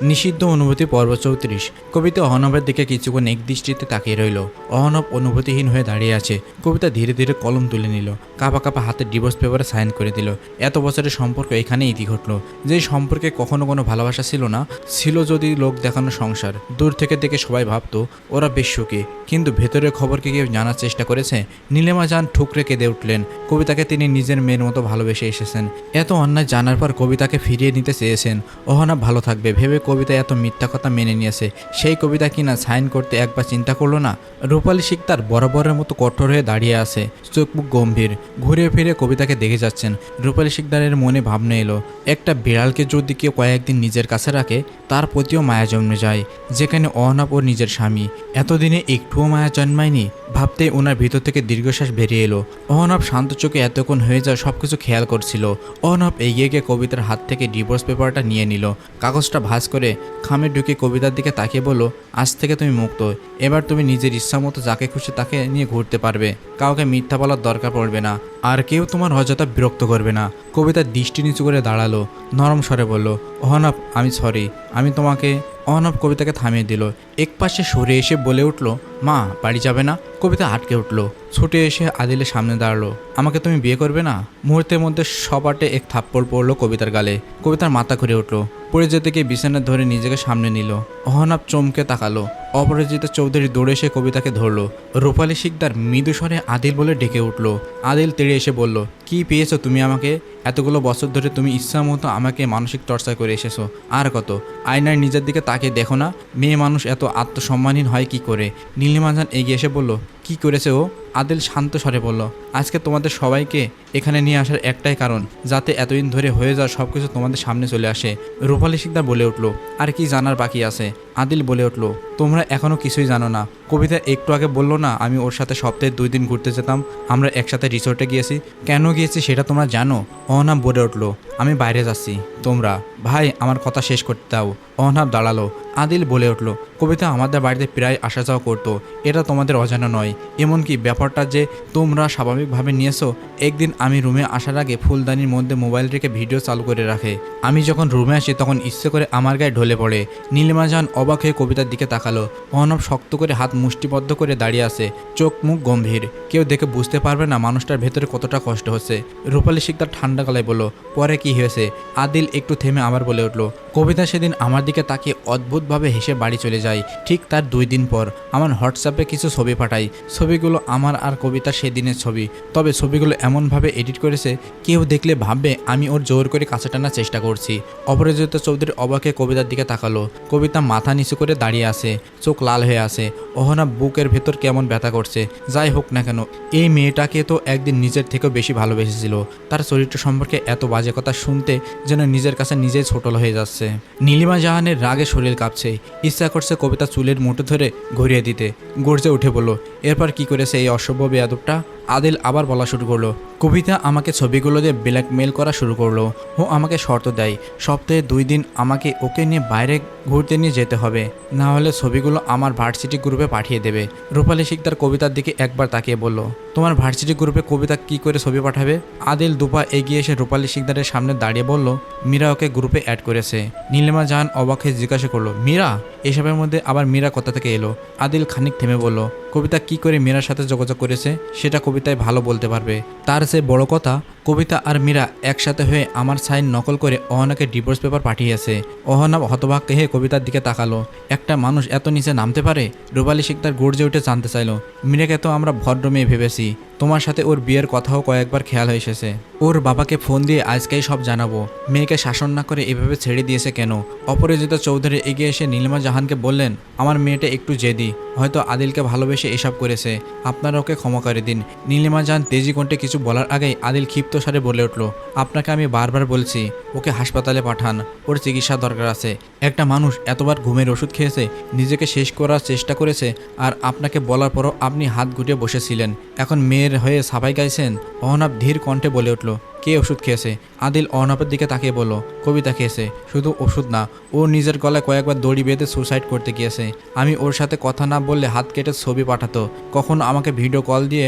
নিষিদ্ধ অনুভূতি পর্ব 34। কবিতা অহনবের দিকে কিছুক্ষণ একদৃষ্টিতে তাকিয়ে রইল। অহনব অনুভূতিহীন হয়ে দাঁড়িয়ে আছে। কবিতা ধীরে ধীরে কলম তুলে নিল, কাঁপা কাঁপা হাতে ডিভোর্স পেপারে সাইন করে দিল। এত বছরের সম্পর্ক এখানে ইতি ঘটল। যেই সম্পর্কে কখনো কোনো ভালোবাসা ছিল না, ছিল যদি লোক দেখানো সংসার। দূর থেকে দেখে সবাই ভাবতো ওরা বেশ সুখী, কিন্তু ভেতরের খবর কি কেউ জানার চেষ্টা করেছে? নীলিমা জান ঠুকরে কেঁদে উঠলেন। কবিতাকে তিনি নিজের মেয়ের মতো ভালোবেসে এসেছেন। এত অন্যায় জানার পর কবিতাকে ফিরিয়ে নিতে চেয়েছেন। অহনাব ভালো থাকবে ভেবে কবিতা এত মিথ্যা কথা মেনে নিয়েছে। সেই কবিতা কিনা সাইন করতে একবার চিন্তা করলো না? রূপালী শিকদার বরাবরের মতো কঠোর হয়ে দাঁড়িয়ে আছে, চোখ মুখ গম্ভীর। ঘুরে ফিরে কবিতাকে দেখে যাচ্ছেন। রূপালী শিকদারের মনে ভাবনা এলো, একটা বিড়ালকে যদি কেউ কয়েকদিন নিজের কাছে রাখে, তার প্রতিও মায়া জন্মে যায়, যেখানে অহনাব ওর নিজের স্বামী। এতদিনে একটুও মায়া জন্মায়নি। ভাবতেই ওনার ভিতর থেকে দীর্ঘশ্বাস বেরিয়ে এলো। অহনাব শান্ত চোখে এতক্ষণ হয়ে যাওয়া সবকিছু খেয়াল করছিল। অহনাব এগিয়ে গিয়ে কবিতার হাত থেকে ডিভোর্স পেপারটা নিয়ে নিল। কাগজটা ভাঁজ করে খামে ঢুকে কবিতার দিকে তাকিয়ে বলল, আজ থেকে তুমি মুক্ত। এবার তুমি নিজের ইচ্ছা মতো যাকে খুশি তাকে নিয়ে ঘুরতে পারবে। কাউকে মিথ্যা বলার দরকার পড়বে না, আর কেউ তোমার অযথা বিরক্ত করবে না। কবিতার দৃষ্টি নিচু করে দাঁড়ালো, নরম স্বরে বলল, অহনাব আমি সরি, আমি তোমাকে। অহনাব কবিতাকে থামিয়ে দিল। একপাশে সরে এসে বলে উঠল, মা বাড়ি যাবে না? কবিতা আটকে উঠল, ছুটে এসে আদিলের সামনে দাঁড়ালো। আমাকে তুমি বিয়ে করবে না? মুহূর্তের মধ্যে সপাটে এক থাপ্পড় পড়লো কবিতার গালে। কবিতার মাথা ঘুরে উঠল, পড়ে যেতে গিয়ে বিছানা ধরে নিজেকে সামনে নিল। অহনাব চমকে তাকালো। অপরাজিতা চৌধুরী দৌড়ে এসে কবিতাকে ধরলো। রূপালী শিকদার মৃদু স্বরে আদিল বলে ডেকে উঠল। আদিল তেড়ে এসে বলল, কি পেয়েছো তুমি আমাকে? এতগুলো বছর ধরে তুমি ইচ্ছা মতো আমাকে মানসিক টর্চার করে এসেছো। আর কত? আয়নার নিজের দিকে তাকিয়ে দেখো না, মেয়ে মানুষ এত আত্মসম্মানহীন হয় কি করে? নীলিমা জান এগিয়ে এসে বলল, কি করেছে ও? আদিল শান্ত স্বরে বলল, আজকে তোমাদের সবাইকে এখানে নিয়ে আসার একটাই কারণ, যাতে এতদিন ধরে হয়ে যাওয়া সব কিছু তোমাদের সামনে চলে আসে। রূপালী শিকদার বলে উঠল, আর কি জানার বাকি আছে? আদিল বলে উঠল, তোমরা এখনো কিছুই জানো না। কবিতা একটু আগে বললো না আমি ওর সাথে সপ্তাহে 2 দিন ঘুরতে যেতাম, আমরা একসাথে রিসোর্টে গিয়েছি। কেন গিয়েছি সেটা তোমরা জানো? অহনাব বলে উঠল, আমি বাইরে যাচ্ছি। তোমরা ভাই আমার কথা শেষ করতে দাও। অহনাব দাঁড়ালো। আদিল বলে উঠল, কবিতা আমাদের বাড়িতে প্রায় আসা যাওয়া করতো, এটা তোমাদের অজানা নয়। এমনকি ব্যাপারটা যে তোমরা স্বাভাবিকভাবে নিয়েছো। একদিন আমি রুমে আসার আগে ফুলদানির মধ্যে মোবাইল রেখে ভিডিও চালু করে রাখে। আমি যখন রুমে আসি তখন ইচ্ছে করে আমার গায়ে ঢলে পড়ে। নীলিমা জান অবাক হয়ে কবিতার দিকে তাকালো। অহনাব শক্ত করে হাত মুষ্টিবদ্ধ করে দাঁড়িয়ে আছে, চোখ মুখ গম্ভীর। কেউ দেখে বুঝতে পারবে না মানুষটার ভেতরে কতটা কষ্ট হচ্ছে। রূপালী শিকদার ঠান্ডা গলায় বলল, পরে কি হয়েছে? আদিল একটু থেমে আবার বলে উঠল, কবিতা সেদিন আমার দিকে তাকিয়ে অদ্ভুতভাবে হেসে বাড়ি চলে যায়। ঠিক তার 2 দিন পর আমার হোয়াটসঅ্যাপে কিছু ছবি পাঠাই। ছবিগুলো আমার আর কবিতার সেদিনের ছবি। তবে ছবিগুলো এমনভাবে এডিট করেছে কেউ দেখলে ভাববে আমি ওর জোর করে কাছে টানার চেষ্টা করছি। অপরাজিতা চৌধুরী অবাকে কবিতার দিকে তাকালো। কবিতা মাথা নিচু করে দাঁড়িয়ে আছে, চোখ লাল হয়ে আছে। অহনাব বুকের ভেতর কেমন ব্যথা করছে। যাই হোক না কেন, এই মেয়েটাকে তো একদিন নিজের থেকেও বেশি ভালোবেসেছিল। তার চরিত্র সম্পর্কে এত বাজে কথা শুনতে যেন নিজের কাছে নিজেই ছোটল হয়ে যাচ্ছে। নীলিমা জাহানের রাগে শরীর কাঁপছে। ইচ্ছা করছে কবিতা চুলের মুঠো ধরে ঘুরিয়ে দিতে। গর্জে উঠে বলল, এরপর কি করেছে এই অসভ্য বেয়াদবটা? আদিল আবার বলা শুরু করলো, কবিতা আমাকে ছবিগুলো দিয়ে ব্ল্যাকমেল করা শুরু করলো। ও আমাকে শর্ত দেয়, সপ্তাহে 2 দিন আমাকে ওকে নিয়ে বাইরে ঘুরতে নিয়ে যেতে হবে, না হলে ছবিগুলো আমার ভার্সিটি গ্রুপে পাঠিয়ে দেবে। রূপালী শিকদার কবিতার দিকে একবার তাকিয়ে বলল, তোমার ভার্সিটি গ্রুপে কবিতা কি করে ছবি পাঠাবে? আদিল দুপা এগিয়ে এসে রূপালী শিকদারের সামনে দাঁড়িয়ে বলল, মীরা ওকে গ্রুপে অ্যাড করেছে। নীলিমা জাহান অবাক হয়ে জিজ্ঞাসা করলো, মীরা? এসবের মধ্যে আবার মীরা কোথা থেকে এলো? আদিল খানিক থেমে বলল, কবিতা কি করে মীরার সাথে যোগাযোগ করেছে সেটা কবিতায় ভালো বলতে পারবে। তার চেয়ে বড় কথা, কবিতা আর মীরা একসাথে হয়ে আমার সাইন নকল করে অহনাকে ডিভোর্স পেপার পাঠিয়েছে। অহনাব হতবাক হয়ে কবিতার দিকে তাকালো। একটা মানুষ এত নিচে নামতে পারে? রূপালী শিকদার গর্জে উঠে জানতে চাইল, মীরাকে তো আমরা ভদ্র মেয়ে ভেবেছি। তোমার সাথে ওর বিয়ের কথাও কয়েকবার খেয়াল হয়ে এসেছে। ওর বাবাকে ফোন দিয়ে আজকেই সব জানাবো। মেয়েকে শাসন না করে এভাবে ছেড়ে দিয়েছে কেন? অপরাজিতা চৌধুরী এগিয়ে এসে নীলিমা জাহানকে বললেন, আমার মেয়েটা একটু জেদি, হয়তো আদিলকে ভালোবেসে এসব করেছে, আপনারা ওকে ক্ষমা করে দিন। নীলিমা জাহান তেজি কণ্ঠে কিছু বলার আগেই আদিল ক্ষিপ্ত স্বরে বলে উঠল, আপনাকে আমি বারবার বলছি ওকে হাসপাতালে পাঠান, ওর চিকিৎসা দরকার আছে। একটা মানুষ এতবার ঘুমের ওষুধ খেয়েছে, নিজেকে শেষ করার চেষ্টা করেছে, আর আপনাকে বলার পরও আপনি হাত গুটিয়ে বসেছিলেন। এখন মেয়ের হয়ে সাফাই গাইছেন? অহনাব ধীর কণ্ঠে বলে উঠল, কে ওষুধ খেয়েছে? আদিল অহনাবের দিকে তাকিয়ে বলল, কবিতা খেয়েছে। শুধু ওষুধ না, ও নিজের গলায় কয়েকবার দড়ি বেঁধে সুসাইড করতে গিয়েছে। আমি ওর সাথে কথা না বললে হাত কেটে ছবি পাঠাতো, কখনো আমাকে ভিডিও কল দিয়ে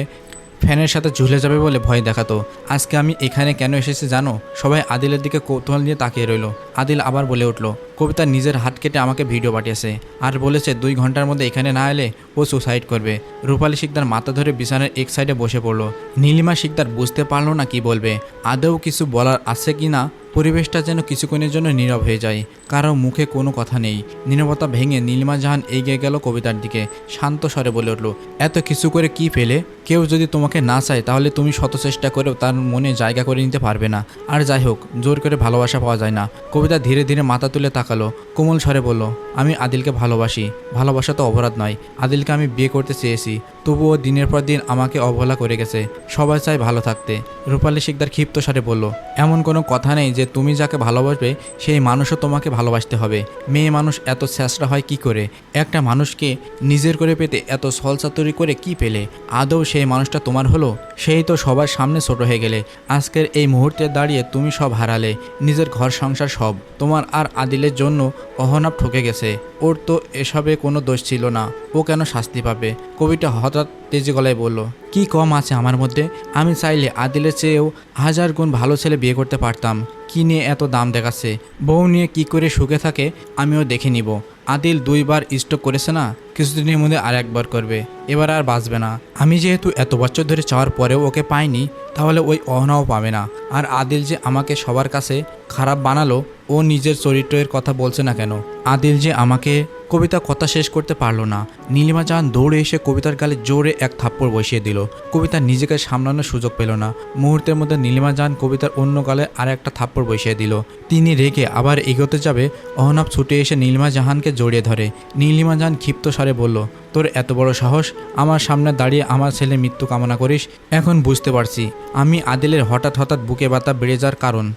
ফ্যানের সাথে ঝুলে যাবে বলে ভয় দেখাতো। আজকে আমি এখানে কেন এসেছি জানো? সবাই আদিলের দিকে কৌতূহল নিয়ে তাকিয়ে রইল। আদিল আবার বলে উঠল, কবিতা নিজের হাত কেটে আমাকে ভিডিও পাঠিয়েছে আর বলেছে 2 ঘন্টার মধ্যে এখানে না এলে ও সুসাইড করবে। রূপালী শিকদার মাথা ধরে বিছানার এক সাইডে বসে পড়লো। নীলিমা শিকদার বুঝতে পারলো না কি বলবে, আদৌ কিছু বলার আছে কি না। পরিবেশটা যেন কিছুক্ষণের জন্য নীরব হয়ে যায়, কারো মুখে কোনো কথা নেই। নীরবতা ভেঙে নীলিমা জাহান এগিয়ে গেল কবিতার দিকে, শান্ত স্বরে বলে উঠল, এত কিছু করে কি পেলে? কেউ যদি তোমাকে না চায় তাহলে তুমি শত চেষ্টা করেও তার মনে জায়গা করে নিতে পারবে না। আর যাই হোক, জোর করে ভালোবাসা পাওয়া যায় না। কবিতা ধীরে ধীরে মাথা তুলে তাকালো, কোমল স্বরে বলল, আমি আদিলকে ভালোবাসি। ভালোবাসা তো অপরাধ নয়। আদিলকে আমি বিয়ে করতে চেয়েছি, তবুও দিনের পর দিন আমাকে অবহেলা করে গেছে। সবাই চায় ভালো থাকতে। রূপালী শিকদার ক্ষিপ্ত স্বরে বলল, এমন কোনো কথা নেই যে তুমি যাকে ভালোবাসবে সেই মানুষও তোমাকে ভালোবাসতে হবে। মেয়ে মানুষ এত ছেঁচড়া হয় কি করে? একটা মানুষকে নিজের করে পেতে এত ছলচাতুরি করে কি পেলে? আদৌ সেই মানুষটা তোমার হলো? সেই তো সবার সামনে ছোট হয়ে গেলে। আজকের এই মুহূর্তে দাঁড়িয়ে তুমি সব হারালে, নিজের ঘর সংসার সব। তোমার আর আদিলের জন্য অহনাব ঠকে গেছে। ওর তো এসবে কোনো দোষ ছিল না, ও কেন শাস্তি পাবে? কবিটা হঠাৎ তেজি গলায় বলল, কি কম আছে আমার মধ্যে? আমি চাইলে আদিলের চেয়েও 1000 গুণ ভালো ছেলে বিয়ে করতে পারতাম। কি নিয়ে এত দাম দেখাচ্ছে? বউ নিয়ে কি করে সুখে থাকে আমিও দেখে নিব। আদিল 2 বার স্ট্রোক করেছে না, কিছুদিনের মধ্যে আর 1 বার করবে, এবার আর বাঁচবে না। আমি যেহেতু এত বছর ধরে চাওয়ার পরেও ওকে পাইনি, তাহলে ওই অহনাও পাবে না। আর আদিল যে আমাকে সবার কাছে খারাপ বানালো, ও নিজের চরিত্রের কথা বলছে না কেন? আদিল যে আমাকে... কবিতা কথা শেষ করতে পারলো না। নীলিমা জাহান দৌড়ে এসে কবিতার গালে জোরে এক থাপ্পড় বসিয়ে দিল। কবিতা নিজেকে সামলানোর সুযোগ পেল না। মুহূর্তের মধ্যে নীলিমা জাহান কবিতার অন্য গালে আর একটা থাপ্পড় বসিয়ে দিল। তিনি রেগে আবার এগোতে যাবে, অহনাব ছুটে এসে নীলিমা জাহানকে জড়িয়ে ধরে। নীলিমা জাহান ক্ষিপ্ত স্বরে বলল, তোর এত বড় সাহস আমার সামনে দাঁড়িয়ে আমার ছেলে মৃত্যু কামনা করিস? এখন বুঝতে পারছি আমি আদিলের হঠাৎ বুকে ব্যথা বেড়ে যাওয়ার কারণ।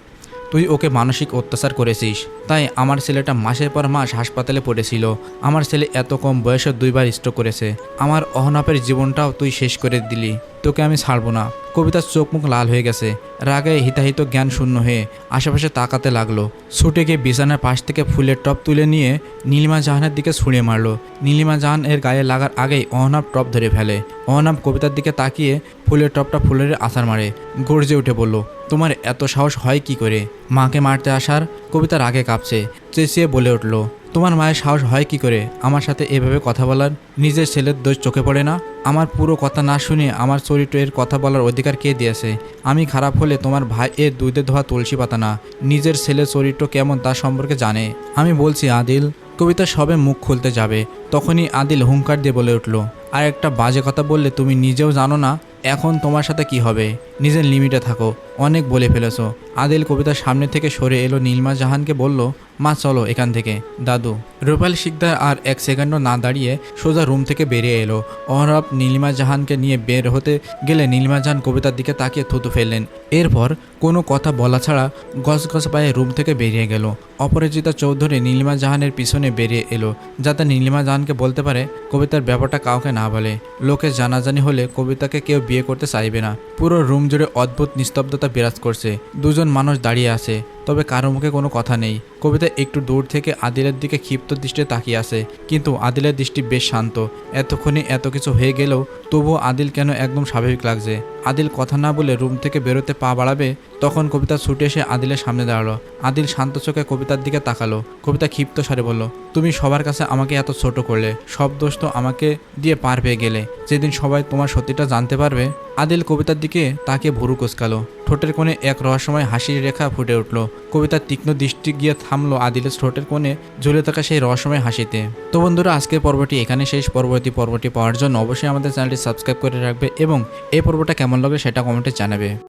তুই ওকে মানসিক অত্যাচার করেছিস, তাই আমার ছেলেটা মাসের পর মাস হাসপাতালে পড়েছিল। আমার ছেলে এত কম বয়সে 2 বার স্ট্রোক করেছে। আমার অহনাপের জীবনটাও তুই শেষ করে দিলি। তোকে আমি ছাড়বো না। কবিতার চোখ মুখ লাল হয়ে গেছে। রাগে হিতাহিত জ্ঞান শূন্য হয়ে আশেপাশে তাকাতে লাগলো। ছুটে গিয়ে বিছানার পাশ থেকে ফুলের টপ তুলে নিয়ে নীলিমা জাহানের দিকে ছুঁড়ে মারলো। নীলিমা জাহান এর গায়ে লাগার আগেই অহনাব টপ ধরে ফেলে। অহনাব কবিতার দিকে তাকিয়ে ফুলের টপটা ফুলের আছাড় মারে। গর্জে উঠে বলল, তোমার এত সাহস হয় কি করে মাকে মারতে আসার? কবিতা রাগে কাঁপছে, চেঁচিয়ে বলে উঠল, তোমার মায়ের সাহস হয় কি করে আমার সাথে এভাবে কথা বলার? নিজের ছেলের দোষ চোখে পড়ে না? আমার পুরো কথা না শুনে আমার চরিত্রের কথা বলার অধিকার কে দিয়েছে? আমি খারাপ হলে তোমার ভাই এর দুধে ধোয়া তুলসী পাতা না, নিজের ছেলের চরিত্র কেমন তার সম্পর্কে জানে। আমি বলছি আদিল। কবিতা সবে মুখ খুলতে যাবে, তখনই আদিল হুঙ্কার দিয়ে বলে উঠল, আর একটা বাজে কথা বললে তুমি নিজেও জানো না এখন তোমার সাথে কি হবে। নিজের লিমিটে থাকো, অনেক বলে ফেলেছো। আদিল কবিতার সামনে থেকে সরে এলো। নীলিমা জাহানকে বলল, মা চলো এখান থেকে। দাদু। রূপালী শিকদার আর 1 সেকেন্ডও না দাঁড়িয়ে সোজা রুম থেকে বেরিয়ে এলো। অহরব নীলিমা জাহানকে নিয়ে বের হতে গেলে নীলিমা জাহান কবিতার দিকে তাকিয়ে থুতু ফেললেন। এরপর কোনো কথা বলা ছাড়া গছ পায়ে রুম থেকে বেরিয়ে গেল। অপরাজিতা চৌধুরী নীলিমা জাহানের পিছনে বেরিয়ে এলো, যাতে নীলিমা জাহানকে বলতে পারে কবিতার ব্যাপারটা কাউকে না বলে। লোকে জানাজানি হলে কবিতাকে কেউ বিয়ে করতে চাইবে না। পুরো রুম জুড়ে অদ্ভুত নিস্তব্ধতা বিরাজ করছে। 2 জন মানুষ দাঁড়িয়ে আছে, তবে কারো মুখে কোনো কথা নেই। কবিতা একটু দূর থেকে আদিলের দিকে ক্ষিপ্ত দৃষ্টিতে তাকিয়ে আছে, কিন্তু আদিলের দৃষ্টি বেশ শান্ত। এতক্ষণে এত কিছু হয়ে গেলেও তবুও আদিল কেন একদম স্বাভাবিক লাগছে। আদিল কথা না বলে রুম থেকে বেরোতে পা বাড়াবে, তখন কবিতা ছুটে এসে আদিলের সামনে দাঁড়ালো। আদিল শান্ত চোখে কবিতার দিকে তাকালো। কবিতা ক্ষিপ্ত স্বরে বলল, তুমি সবার কাছে আমাকে এত ছোট করলে, সব দোষ তো আমাকে দিয়ে পার পেয়ে গেলে। যেদিন সবাই তোমার সত্যিটা জানতে পারবে। আদিল কবিতার দিকে তাকিয়ে ভুরু কুঁচকালো। ঠোঁটের কোণে এক রহস্যময় হাসির রেখা ফুটে উঠল। কবিতার তীক্ষ্ণ দৃষ্টি গিয়ে থামলো আদিলের ঠোঁটের কোণে ঝুলে থাকা সেই রহস্যময় হাসিতে। তো বন্ধুরা, আজকের পর্বটি এখানে শেষ। পরবর্তী পর্বটি পাওয়ার জন্য অবশ্যই আমাদের চ্যানেলটি সাবস্ক্রাইব করে রাখবে এবং এই পর্বটা কেমন লাগে সেটা কমেন্টে জানাবে।